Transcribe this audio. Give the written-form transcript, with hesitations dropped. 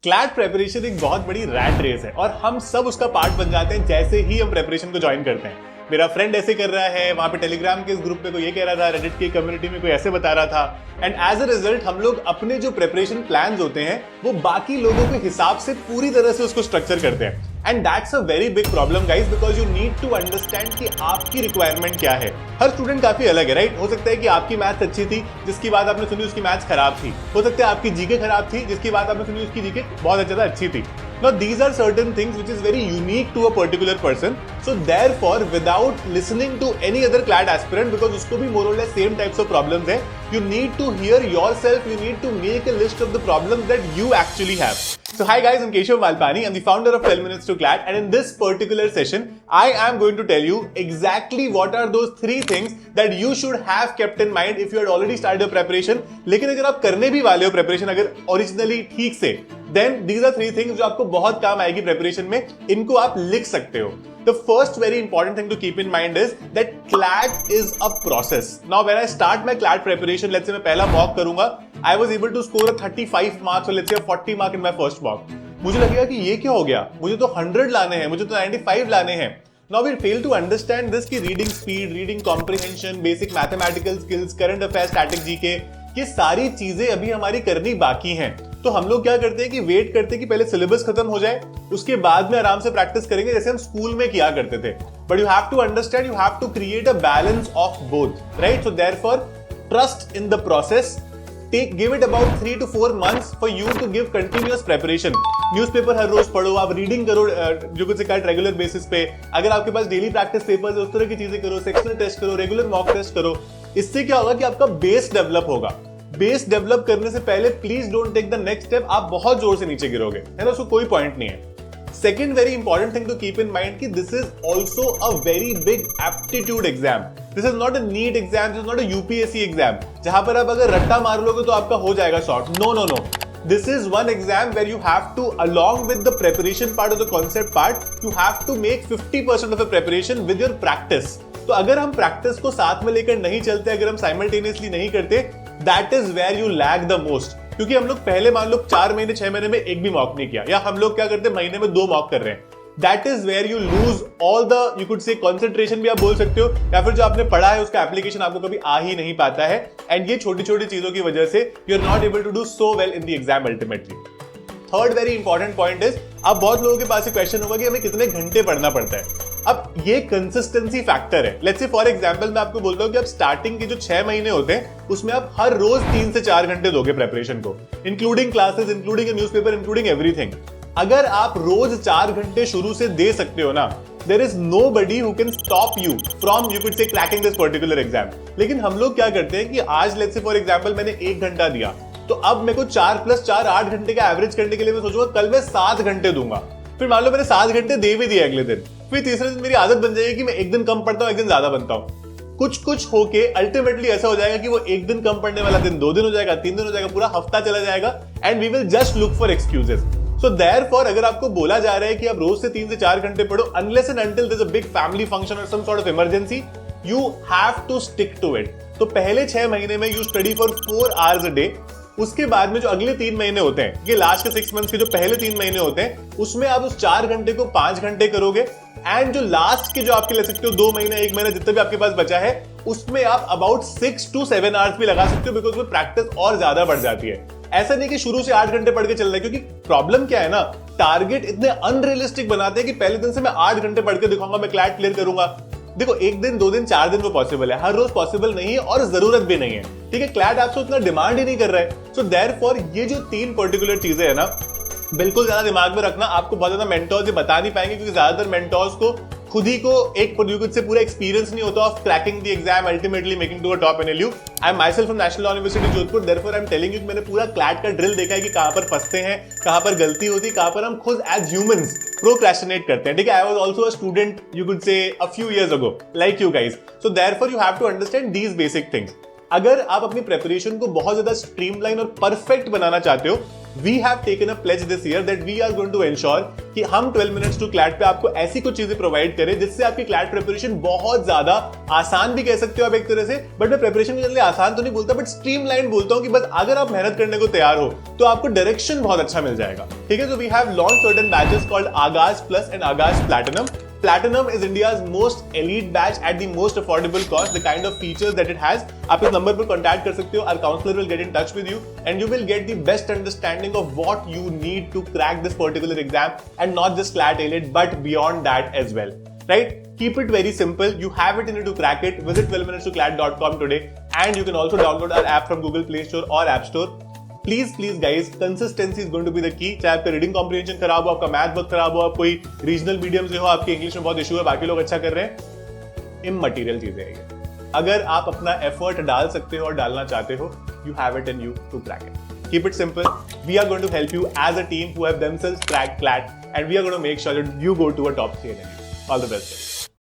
CLAT preparation एक बहुत बड़ी रैट रेस है और हम सब उसका पार्ट बन जाते हैं जैसे ही हम प्रेपरेशन को ज्वाइन करते हैं। मेरा फ्रेंड ऐसे कर रहा है, वहां पे टेलीग्राम के इस ग्रुप पे कोई ये कह रहा था, रेडिट की कम्युनिटी में कोई ऐसे बता रहा था, एंड एज अ रिजल्ट हम लोग अपने जो प्रिपरेशन प्लान्स होते हैं वो बाकी लोगों के हिसाब से पूरी तरह से उसको स्ट्रक्चर करते हैं। And that's a very big problem guys, because you need to understand कि आपकी रिक्वायरमेंट क्या है। हर स्टूडेंट काफी अलग है, राइट? हो सकता है कि आपकी मैथ्स अच्छी थी, जिसकी बात आपने सुनी उसकी मैथ्स खराब थी। हो सकता है आपकी जीके खराब थी, जिसकी बात आपने सुनी उसकी जीके बहुत ज्यादा अच्छी थी। Now these are certain things which is very unique to a particular person. So therefore, without listening to any other CLAT aspirant, because उसको भी more or less same types of problems है, you need to hear yourself. You need to make a list of the problems that you actually have. So hi guys, I'm Keshav Malpani. I'm the founder of 12 Minutes to CLAT, and in this particular session, I am going to tell you exactly what are those 3 things that you should have kept in mind if you had already started your preparation. लेकिन अगर आप करने भी वाले हो preparation अगर originally ठीक से, then these are 3 things जो आपको बहुत काम आएगी preparation में. इनको आप लिख सकते हो. The first very important thing to keep in mind is that CLAT is a process. Now when I start my CLAT preparation, let's say मैं पहला mock करूंगा, I was able to score a 35 marks or let's say a 40 mark in my first mock. मुझे लगेगा कि ये क्या हो गया, मुझे तो 100 लाने हैं, मुझे तो 95 लाने हैं. Now we fail to understand this कि reading speed, reading comprehension, basic mathematical skills, current affairs, static GK, ये सारी चीजें अभी हमारी करनी बाकी हैं. तो हम लोग क्या करते हैं कि वेट करते हैं कि पहले सिलेबस खत्म हो जाए, उसके बाद में आराम से प्रैक्टिस करेंगे जैसे हम स्कूल में किया करते थे. But you have to understand, you have to create a balance of both, right? So therefore trust in the process. Give it about 3 to 4 months for you to give continuous preparation. Newspaper हर रोज पढ़ो, आप reading करो जो कुछ cut regular basis पे. अगर आपके पास डेली प्रैक्टिस पेपर्स है उस तरह की चीजें करो, सेक्शनल टेस्ट करो, रेगुलर मॉक टेस्ट करो. इससे क्या होगा कि आपका बेस डेवलप होगा. बेस डेवलप करने से पहले please don't take the next step. आप बहुत जोर से नीचे गिरोगे, है ना? उसको कोई पॉइंट नहीं है. Second very important thing to keep in mind कि this is also a very big aptitude exam. This is not a NEET exam, this is not a UPSC exam. जहां पर आप अगर रट्टा मार लोगे तो आपका हो जाएगा short. No. This is one exam where you have to, along with the preparation part or the concept part, you have to make 50% of the preparation with your practice. तो अगर हम प्रैक्टिस को साथ में लेकर नहीं चलते, अगर हम साइमल्टेनियसली नहीं करते, that is where you lag the most. क्योंकि हम लोग पहले मान लो 4 महीने 6 महीने में एक भी मॉक नहीं किया, या हम लोग क्या करते हैं महीने में 2 मॉक कर रहे हैं. That is where you lose all the, you could say concentration भी आप बोल सकते हो, या फिर जो आपने पढ़ा है उसका एप्लीकेशन आपको कभी आ ही नहीं पाता है. एंड ये छोटी छोटी चीजों की वजह से you are not able to do so well in the exam ultimately. Third very important point is, अब बहुत लोगों के पास एक क्वेश्चन होगा कि हमें कितने घंटे पढ़ना पड़ता है. अब ये कंसिस्टेंसी फैक्टर है. लेट्स से फॉर एग्जांपल मैं आपको बोलता हूं कि आप स्टार्टिंग के जो 6 महीने होते हैं उसमें आप हर रोज 3 से 4 घंटे दोगे प्रिपरेशन को, including classes, including newspaper, including everything. अगर आप रोज 4 घंटे शुरू से दे सकते हो ना, there is nobody who can stop you from, you could say, cracking this particular exam. लेकिन हम लोग क्या करते हैं कि आज लेट्स से फॉर एग्जांपल मैंने 1 घंटा दिया, तो अब मेरे को 4 + 4 8 घंटे का एवरेज करने के लिए मैं सोचूंगा कल मैं 7 घंटे दूंगा. फिर मान लो मैंने 7 घंटे दे भी दिए अगले दिन, फिर तीसरे दिन मेरी आदत बन जाएगी कि मैं एक दिन कम पढ़ता हूं, एक दिन ज्यादा बनता हूं. कुछ होके अल्टीमेटली ऐसा हो जाएगा कि वो एक दिन कम पढ़ने वाला दिन 2 दिन हो जाएगा, 3 दिन हो जाएगा, पूरा हफ्ता चला जाएगा, and we will just look for excuses. So therefore अगर आपको बोला जा रहा है कि आप रोज से 3 से 4 घंटे पढ़ो, unless and until there is a big family function और some sort of emergency, you have to stick to it. तो पहले 6 महीने में you study for 4 hours a day. उसके बाद में जो अगले 3 महीने होते हैं, ये लास्ट के 6 मंथ्स के जो पहले 3 महीने होते हैं, उसमें आप उस 4 घंटे को 5 घंटे करोगे. एंड जो लास्ट के जो आपके ले सकते हो 2 महीने 1 महीना जितना भी आपके पास बचा है, उसमें आप अबाउट 6 to 7 आवर्स भी लगा सकते हो, बिकॉज वो प्रैक्टिस और ज्यादा बढ़ जाती है. ऐसा नहीं कि शुरू से 8 घंटे पढ़ के चल रहा है, क्योंकि प्रॉब्लम क्या है ना, टारगेट इतने अनरियलिस्टिक बनाते हैं कि पहले दिन से मैं 8 घंटे पढ़ के दिखाऊंगा, मैं क्लैट क्लियर करूंगा. देखो 1 दिन 2 दिन 4 दिन वो पॉसिबल है, हर रोज पॉसिबल नहीं है और जरूरत भी नहीं है. ठीक है, क्लैट आपसे उतना डिमांड ही नहीं कर रहा है. सो देयरफॉर ये जो 3 पर्टिकुलर चीजें है ना, बिल्कुल ज्यादा दिमाग में रखना. आपको बहुत ज्यादा मेंटोर्स ये बता नहीं पाएंगे, क्योंकि ज्यादातर मेंटोर्स को खुद ही को एक से पूरा एक्सपीरियंस नहीं होता of cracking the exam, ultimately making to a top NLU. I am myself from National University Jodhpur, therefore I am telling you कि मैंने पूरा क्लैट का ड्रिल देखा है कि कहां पर फंसते हैं, कहां पर गलती होती है, कहां पर हम खुद एज ह्यूमंस प्रोक्रेस्टिनेट करते हैं. ठीक है, I was also a student, you could say, a few years ago, like you guys. So therefore you have to understand these basic things. अगर आप अपनी प्रिपरेशन को बहुत ज्यादा स्ट्रीमलाइन और परफेक्ट बनाना चाहते हो, we have taken a pledge this year that we are going to ensure कि हम 12 मिनट्स टू क्लैट पे आपको ऐसी कुछ चीजें प्रोवाइड करें जिससे आपकी क्लैट प्रिपरेशन बहुत ज्यादा आसान भी कह सकते हो आप एक तरह से, बट मैं प्रिपरेशन के लिए आसान तो नहीं बोलता, बट स्ट्रीमलाइन बोलता हूं कि बस अगर आप मेहनत करने को तैयार हो तो आपको डायरेक्शन बहुत अच्छा मिल जाएगा। ठीक है, तो we have launch certain batches called Aagaz plus and Aagaz platinum. Platinum is India's most elite batch at the most affordable cost. The kind of features that it has, आप इस नंबर पर contact कर सकते हो. Our counselor will get in touch with you and you will get the best understanding of what you need to crack this particular exam, and not just CLAT A-Late but beyond that as well. Right? Keep it very simple. You have it in you to crack it. Visit 12minutestoclat.com today, and you can also download our app from Google Play Store or App Store. Please guys, consistency is going to be the key. चाहे आपका reading comprehension खराब हो, आपका math बहुत खराब हो, आप कोई रीजनल मीडियम से हो, आपके इंग्लिश में बहुत इशू है, बाकी लोग अच्छा कर रहे हैं, इममटीरियल चीजें है ये. अगर आप अपना एफर्ट डाल सकते हो और डालना चाहते हो, you have it in you to crack it. Keep it simple. We are going to help you as a team who have themselves cracked CLAT, and we are going to make sure that you go to a top 3 in India. All the best.